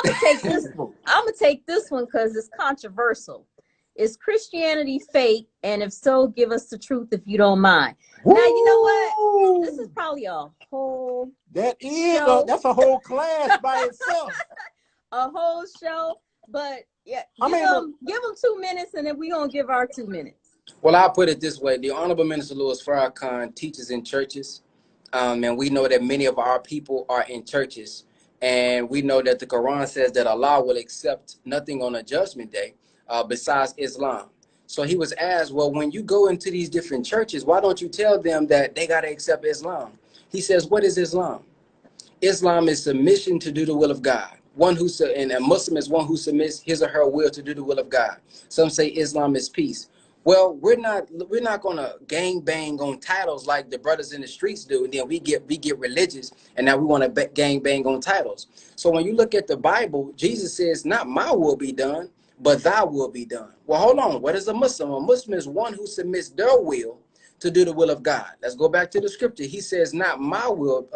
gonna take this. I'm gonna take this one because it's controversial. Is Christianity fake? And if so, give us the truth if you don't mind. Woo! Now, you know what? This is probably a whole that's a whole class by itself. A whole show. But yeah, give them 2 minutes, and then we're gonna give our 2 minutes. Well, I'll put it this way. The Honorable Minister Louis Farrakhan teaches in churches. And we know that many of our people are in churches. And we know that the Quran says that Allah will accept nothing on a judgment day besides Islam. So he was asked, well, when you go into these different churches, why don't you tell them that they got to accept Islam? He says, what is Islam? Islam is submission to do the will of God. And a Muslim is one who submits his or her will to do the will of God. Some say Islam is peace. Well, we're not gonna gang bang on titles like the brothers in the streets do, and then we get religious, and now we want to gang bang on titles. So when you look at the Bible, Jesus says, "Not my will be done, but thy will be done." Well, hold on. What is a Muslim? A Muslim is one who submits their will to do the will of God. Let's go back to the scripture. He says, "Not my will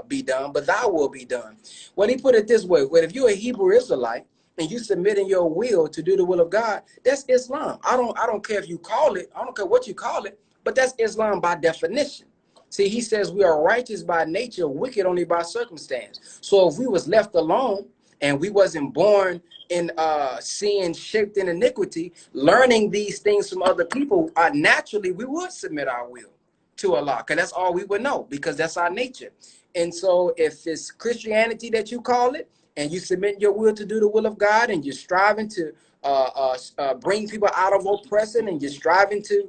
be done, but thy will be done." Well, he put it this way: well, if you're a Hebrew Israelite and you submitting your will to do the will of God, that's Islam. I don't care if you call it, I don't care what you call it, but that's Islam by definition. See, he says we are righteous by nature, wicked only by circumstance. So if we was left alone and we wasn't born in sin shaped in iniquity, learning these things from other people, naturally we would submit our will to Allah, because that's all we would know, because that's our nature. And so if it's Christianity that you call it, and you submit your will to do the will of God, and you're striving to bring people out of oppression, and you're striving to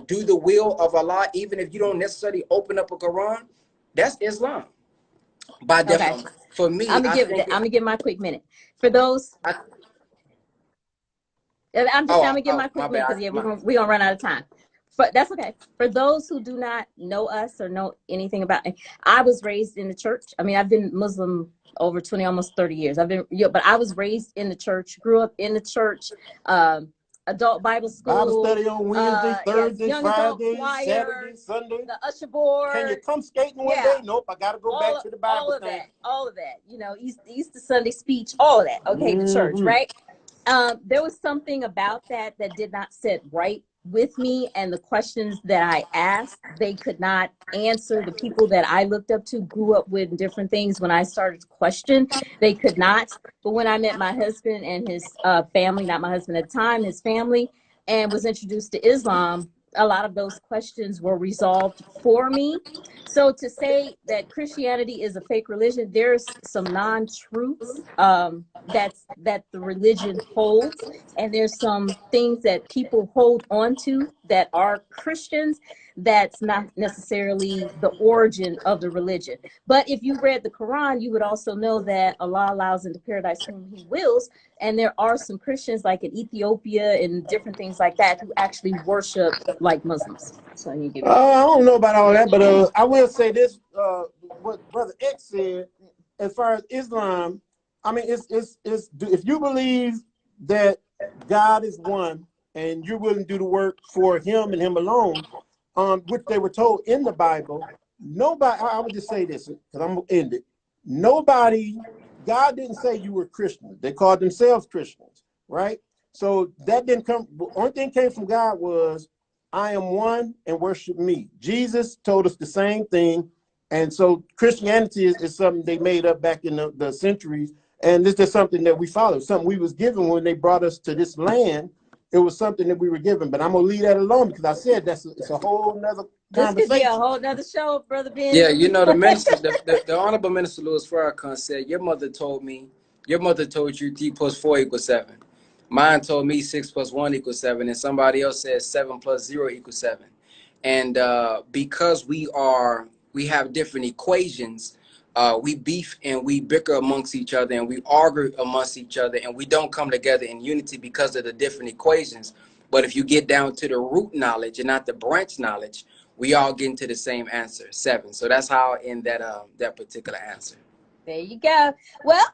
do the will of Allah, even if you don't necessarily open up a Quran, that's Islam. By definition, for me, I'm gonna give my quick minute for those. I'm gonna give my quick minute because we're gonna run out of time. But that's okay. For those who do not know us or know anything about it, I was raised in the church. I mean, I've been Muslim over 20, almost 30 years. But I was raised in the church, grew up in the church, adult Bible school. Bible study on Wednesday, Thursday, young Friday, choir, Saturday, Sunday. The usher board. Can you come skating one day? Nope, I got to go back to the Bible thing. All of that. You know, Easter Sunday speech, all of that. Okay, the church, right? There was something about that did not sit right with me, and the questions that I asked, they could not answer. The people that I looked up to, grew up with different things. When I started to question, they could not. But when I met my husband and his family, not my husband at the time, his family, and was introduced to Islam, a lot of those questions were resolved for me. So to say that Christianity is a fake religion, there's some non-truths that the religion holds, and there's some things that people hold on to that are Christians that's not necessarily the origin of the religion. But if you read the Quran, you would also know that Allah allows into paradise whom he wills, and there are some Christians like in Ethiopia and different things like that who actually worship like Muslims. So you give I don't know about all that, but I will say this: what Brother X said, as far as Islam, I mean, it's if you believe that God is one and you're willing to do the work for Him and Him alone, which they were told in the Bible, nobody. I would just say this because I'm gonna end it. Nobody. God didn't say you were Christian. They called themselves Christians, right? So that didn't come. The only thing came from God was, I am one and worship me. Jesus told us the same thing. And so Christianity is something they made up back in the centuries. And this is something that we follow, something we was given when they brought us to this land. It was something that we were given. But I'm going to leave that alone because I said it's a whole nother conversation. This could be a whole nother show, Brother Ben. Yeah, you know, the Honorable Minister Louis Farrakhan said, your mother told you 3 + 4 = 7. Mine told me 6 + 1 = 7, and somebody else said 7 + 0 = 7. And because we have different equations, we beef and we bicker amongst each other, and we argue amongst each other, and we don't come together in unity because of the different equations. But if you get down to the root knowledge and not the branch knowledge, we all get into the same answer, 7. So that's how I end that particular answer. There you go. Well.